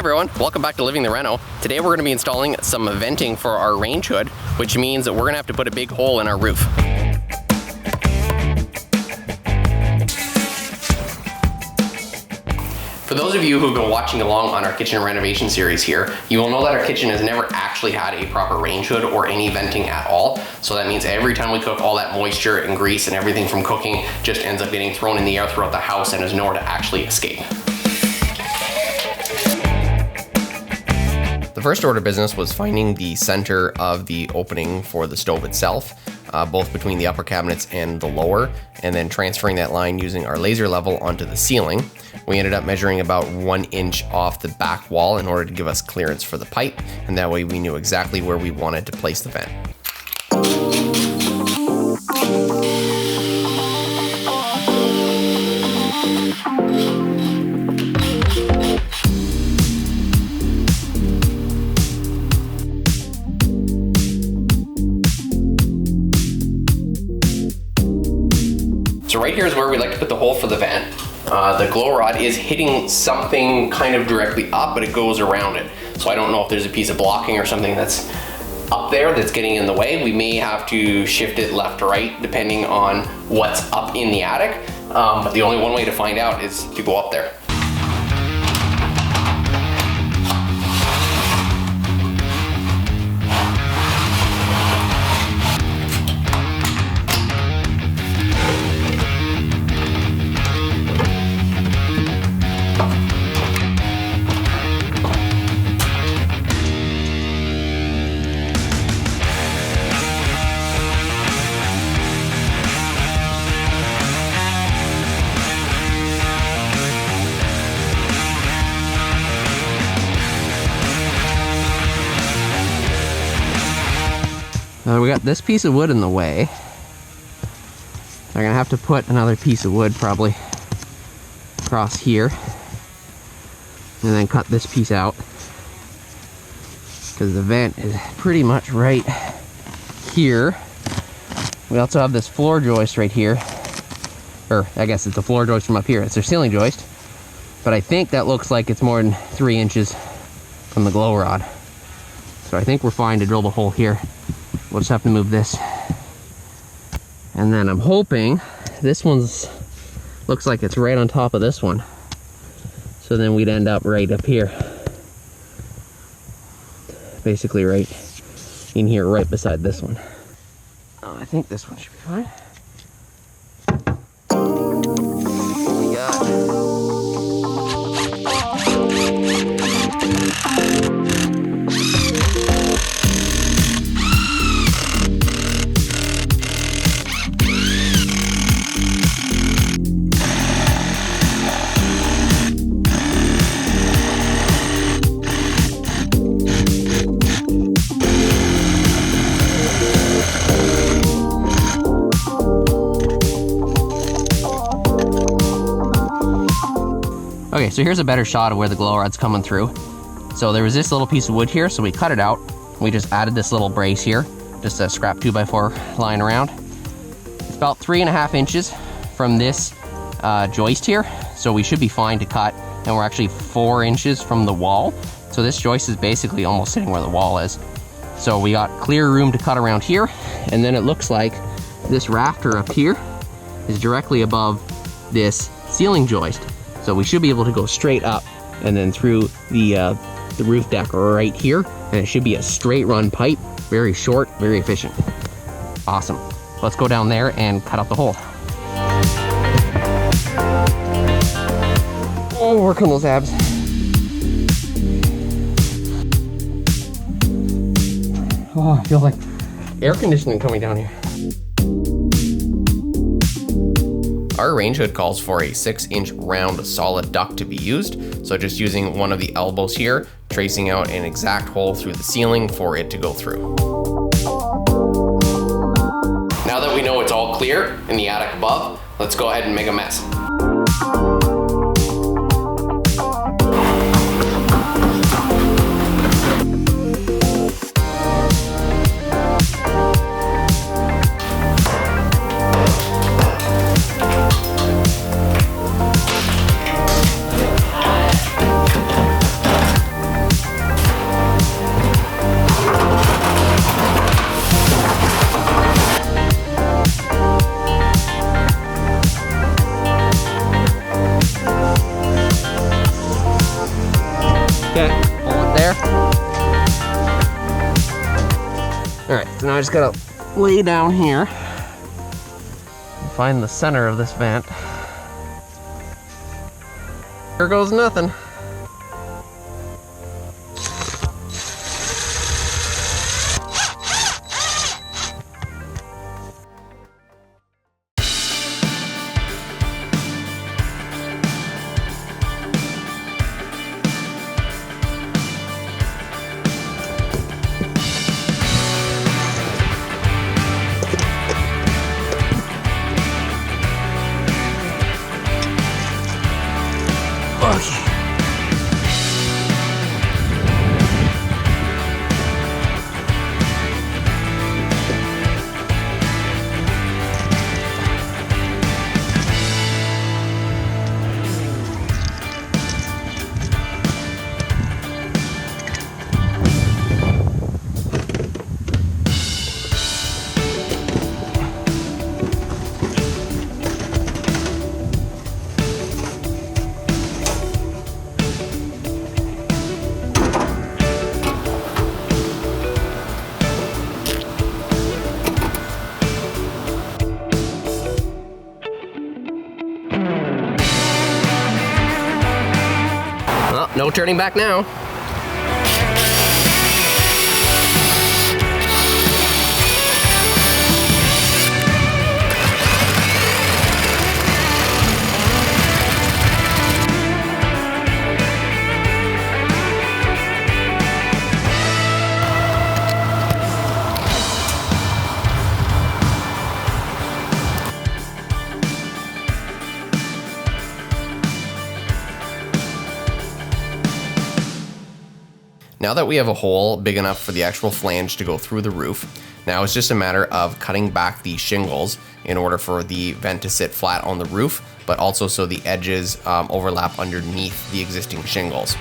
everyone, welcome back to Living the Reno. Today we're going to be installing some venting for our range hood, which means that we're going to have to put a big hole in our roof. For those of you who've been watching along on our kitchen renovation series here, you will know that our kitchen has never actually had a proper range hood or any venting at all. So that means every time we cook, all that moisture and grease and everything from cooking just ends up getting thrown in the air throughout the house and there's nowhere to actually escape. The first order of business was finding the center of the opening for the stove itself, both between the upper cabinets and the lower, and then transferring that line using our laser level onto the ceiling. We ended up measuring about 1 inch off the back wall in order to give us clearance for the pipe, and that way we knew exactly where we wanted to place the vent. So right here is where we like to put the hole for the vent. The glow rod is hitting something kind of directly up, but it goes around it. So I don't know if there's a piece of blocking or something that's up there that's getting in the way. We may have to shift it left or right depending on what's up in the attic. But the only one way to find out is to go up there. We got this piece of wood in the way. I'm gonna have to put another piece of wood probably across here and then cut this piece out because the vent is pretty much right here. We also have this floor joist right here, or I guess it's a floor joist from up here. It's their ceiling joist, but I think that looks like it's more than 3 inches from the glow rod. So I think we're fine to drill the hole here. We'll just have to move this. And then I'm hoping this one's looks like it's right on top of this one. So then we'd end up right up here. Basically right in here, right beside this one. Oh, I think this one should be fine. What we got? Okay, so here's a better shot of where the glow rod's coming through. So there was this little piece of wood here, so we cut it out. We just added this little brace here, just a scrap 2x4 lying around. It's about 3.5 inches from this joist here, so we should be fine to cut, and we're actually 4 inches from the wall. So this joist is basically almost sitting where the wall is. So we got clear room to cut around here, and then it looks like this rafter up here is directly above this ceiling joist. So we should be able to go straight up and then through the roof deck right here, and it should be a straight run pipe, very short, very efficient. Awesome. Let's go down there and cut out the hole. Oh, work on those abs. Oh, I feel like air conditioning coming down here. Our range hood calls for a 6-inch round solid duct to be used, so just using one of the elbows here, tracing out an exact hole through the ceiling for it to go through. Now that we know it's all clear in the attic above, let's go ahead and make a mess. Okay, hold it there. Alright, so now I just gotta lay down here and find the center of this vent. Here goes nothing. Okay. Well, no turning back now. Now that we have a hole big enough for the actual flange to go through the roof, now it's just a matter of cutting back the shingles in order for the vent to sit flat on the roof, but also so the edges overlap underneath the existing shingles.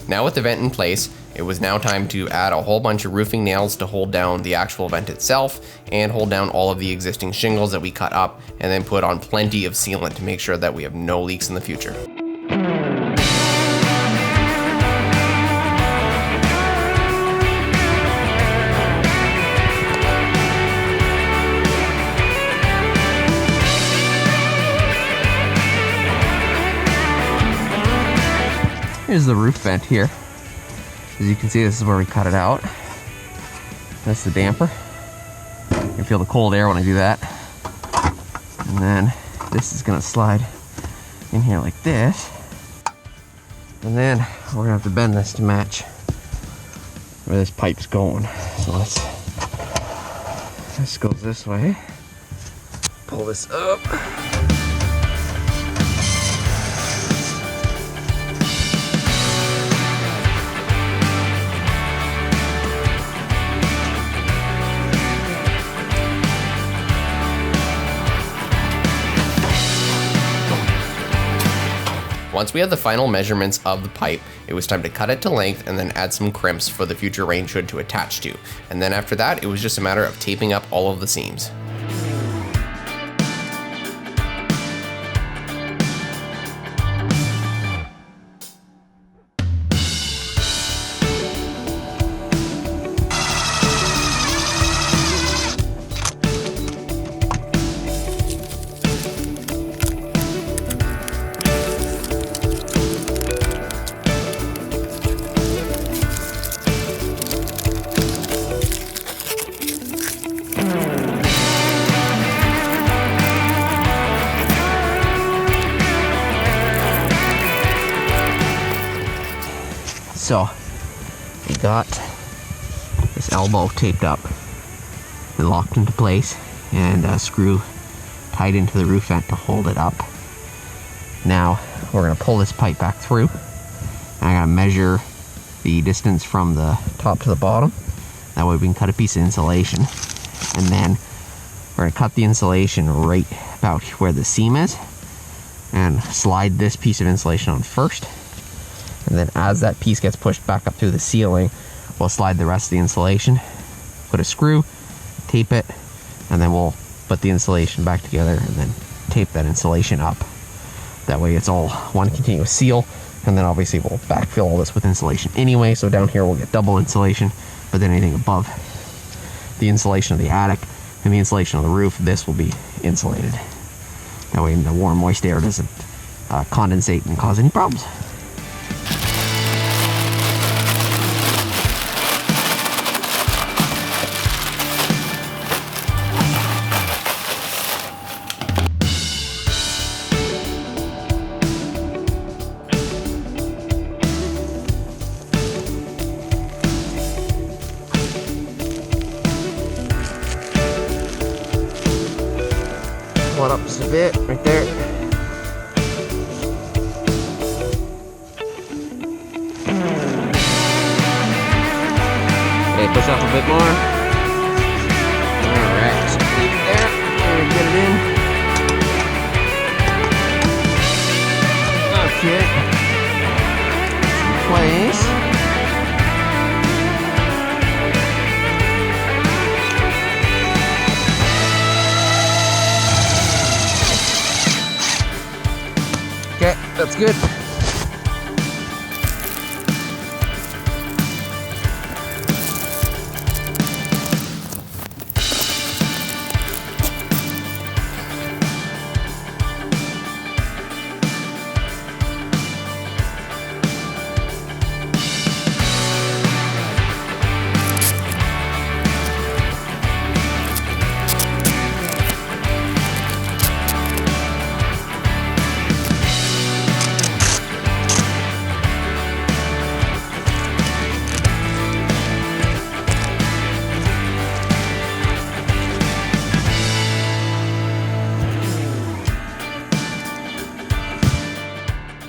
Now with the vent in place, it was now time to add a whole bunch of roofing nails to hold down the actual vent itself and hold down all of the existing shingles that we cut up, and then put on plenty of sealant to make sure that we have no leaks in the future. Here's the roof vent here. As you can see, this is where we cut it out. That's the damper. You can feel the cold air when I do that. And then this is gonna slide in here like this. And then we're gonna have to bend this to match where this pipe's going. So this goes this way. Pull this up. Once we had the final measurements of the pipe, it was time to cut it to length and then add some crimps for the future range hood to attach to. And then after that, it was just a matter of taping up all of the seams. So we got this elbow taped up and locked into place, and a screw tight into the roof vent to hold it up. Now we're gonna pull this pipe back through. And I gotta measure the distance from the top to the bottom. That way we can cut a piece of insulation. And then we're gonna cut the insulation right about where the seam is and slide this piece of insulation on first. And then as that piece gets pushed back up through the ceiling, we'll slide the rest of the insulation, put a screw, tape it, and then we'll put the insulation back together and then tape that insulation up. That way it's all one continuous seal, and then obviously we'll backfill all this with insulation anyway, so down here we'll get double insulation, but then anything above the insulation of the attic and the insulation of the roof, this will be insulated. That way the warm, moist air doesn't condensate and cause any problems. One up just a bit, right there. Okay, push up a bit more. Alright, just leave it there. And get it in. Okay. In place. Okay, that's good.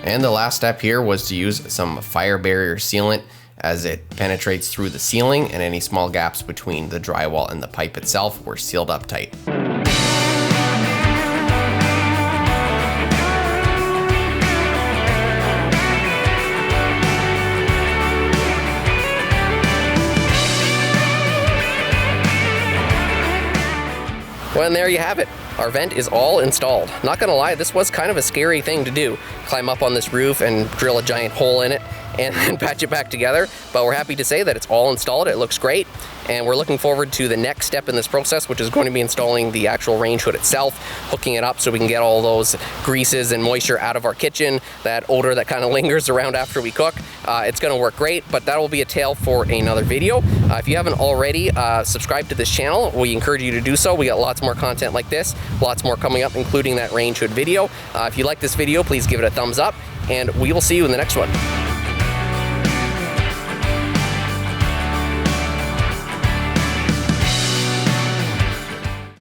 And the last step here was to use some fire barrier sealant as it penetrates through the ceiling, and any small gaps between the drywall and the pipe itself were sealed up tight. Well, and there you have it. Our vent is all installed. Not gonna lie, this was kind of a scary thing to do. Climb up on this roof and drill a giant hole in it and then patch it back together. But we're happy to say that it's all installed. It looks great. And we're looking forward to the next step in this process, which is going to be installing the actual range hood itself, hooking it up so we can get all those greases and moisture out of our kitchen, that odor that kind of lingers around after we cook. It's gonna work great, but that will be a tale for another video. If you haven't already subscribed to this channel, we encourage you to do so. We got lots more content like this, lots more coming up, including that range hood video. If you like this video, please give it a thumbs up, and we will see you in the next one.